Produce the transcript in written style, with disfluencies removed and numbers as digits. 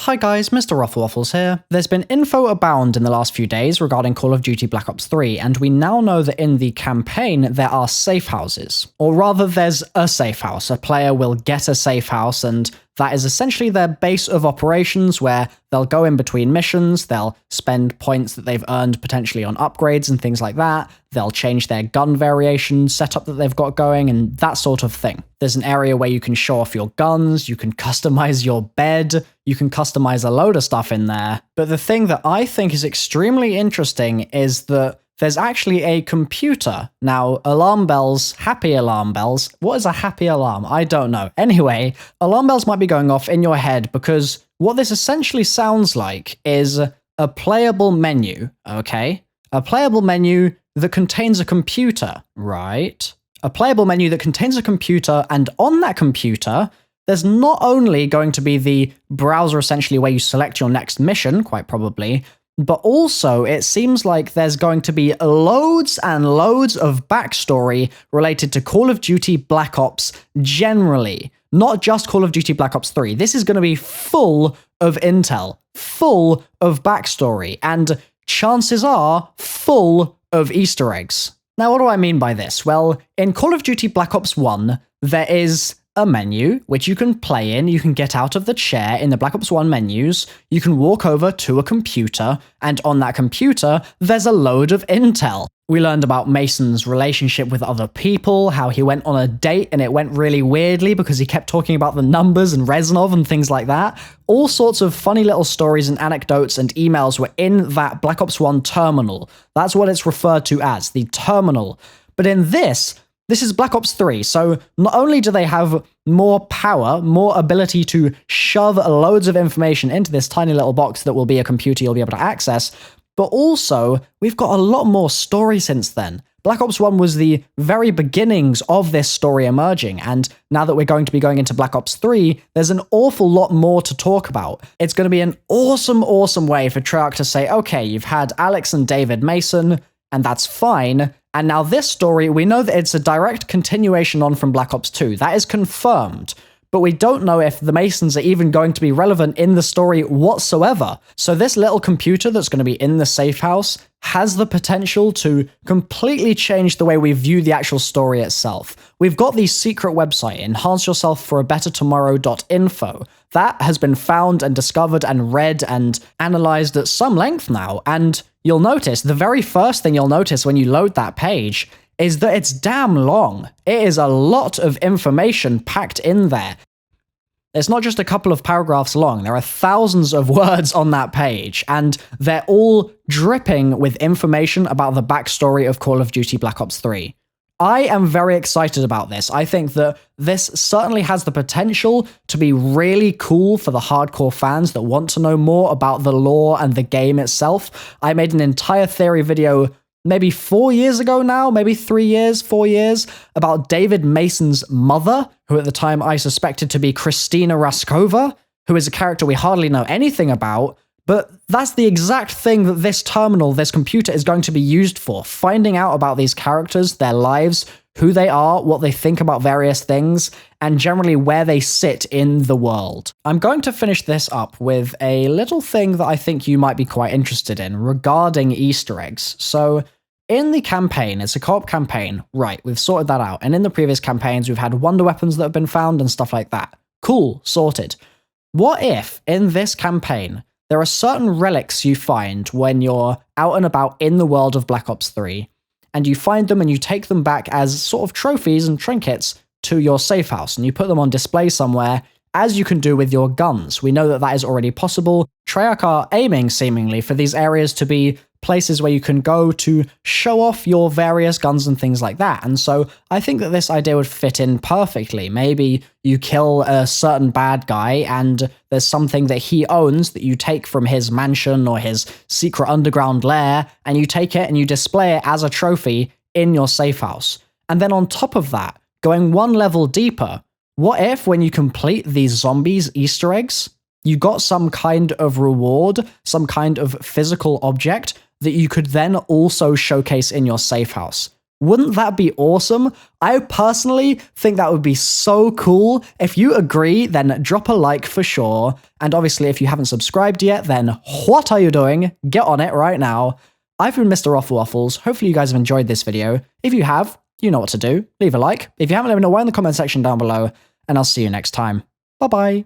Hi guys, MrRoflWaffles here. There's been info abound in the last few days regarding Call of Duty Black Ops 3, and we now know that in the campaign there are safe houses. Or rather, there's a safe house. A player will get a safe house, and that is essentially their base of operations where they'll go in between missions, they'll spend points that they've earned potentially on upgrades and things like that, they'll change their gun variation setup that they've got going, and that sort of thing. There's an area where you can show off your guns, you can customize your bed, you can customize a load of stuff in there. But the thing that I think is extremely interesting is that there's actually a computer. Now, alarm bells, happy alarm bells. What is a happy alarm? I don't know. Anyway, alarm bells might be going off in your head because what this essentially sounds like is a playable menu, okay? A playable menu that contains a computer, right? A playable menu that contains a computer, and on that computer, there's not only going to be the browser essentially where you select your next mission, quite probably, but also it seems like there's going to be loads and loads of backstory related to Call of Duty Black Ops generally, not just Call of Duty Black Ops 3. This is going to be full of intel, full of backstory, and chances are full of Easter eggs. Now, what do I mean by this? Well, in Call of Duty Black Ops 1, there is a menu which you can play in. You can get out of the chair in the Black Ops 1 menus, you can walk over to a computer, and on that computer, there's a load of intel. We learned about Mason's relationship with other people, how he went on a date and it went really weirdly because he kept talking about the numbers and Reznov and things like that. All sorts of funny little stories and anecdotes and emails were in that Black Ops 1 terminal. That's what it's referred to as, the terminal. But in this is Black Ops 3, so not only do they have more power, more ability to shove loads of information into this tiny little box that will be a computer you'll be able to access, but also, we've got a lot more story since then. Black Ops 1 was the very beginnings of this story emerging, and now that we're going to be going into Black Ops 3, there's an awful lot more to talk about. It's going to be an awesome, awesome way for Treyarch to say, okay, you've had Alex and David Mason, and that's fine, and now this story, we know that it's a direct continuation on from Black Ops 2. That is confirmed. But we don't know if the Masons are even going to be relevant in the story whatsoever. So this little computer that's going to be in the safe house has the potential to completely change the way we view the actual story itself. We've got the secret website, enhanceyourselfforabettertomorrow.info. That has been found and discovered and read and analyzed at some length now. And you'll notice, the very first thing you'll notice when you load that page is that it's damn long. It is a lot of information packed in there. It's not just a couple of paragraphs long, there are thousands of words on that page, and they're all dripping with information about the backstory of Call of Duty Black Ops 3. I am very excited about this. I think that this certainly has the potential to be really cool for the hardcore fans that want to know more about the lore and the game itself. I made an entire theory video maybe 4 years ago now, maybe 3 years, 4 years, about David Mason's mother, who at the time I suspected to be Christina Raskova, who is a character we hardly know anything about, but that's the exact thing that this terminal, this computer, is going to be used for, finding out about these characters, their lives, who they are, what they think about various things, and generally where they sit in the world. I'm going to finish this up with a little thing that I think you might be quite interested in regarding Easter eggs. So, in the campaign, it's a co-op campaign, right, we've sorted that out, and in the previous campaigns we've had wonder weapons that have been found and stuff like that. Cool, sorted. What if, in this campaign, there are certain relics you find when you're out and about in the world of Black Ops 3, and you find them and you take them back as sort of trophies and trinkets to your safe house, and you put them on display somewhere, as you can do with your guns. We know that that is already possible. Treyarch are aiming, seemingly, for these areas to be places where you can go to show off your various guns and things like that. And so I think that this idea would fit in perfectly. Maybe you kill a certain bad guy and there's something that he owns that you take from his mansion or his secret underground lair, and you take it and you display it as a trophy in your safe house. And then on top of that, going one level deeper, what if when you complete these zombies Easter eggs, you got some kind of reward, some kind of physical object that you could then also showcase in your safe house? Wouldn't that be awesome? I personally think that would be so cool. If you agree, then drop a like for sure. And obviously, if you haven't subscribed yet, then what are you doing? Get on it right now. I've been MrRoflWaffles. Hopefully you guys have enjoyed this video. If you have, you know what to do. Leave a like. If you haven't, let me know why in the comment section down below, and I'll see you next time. Bye-bye.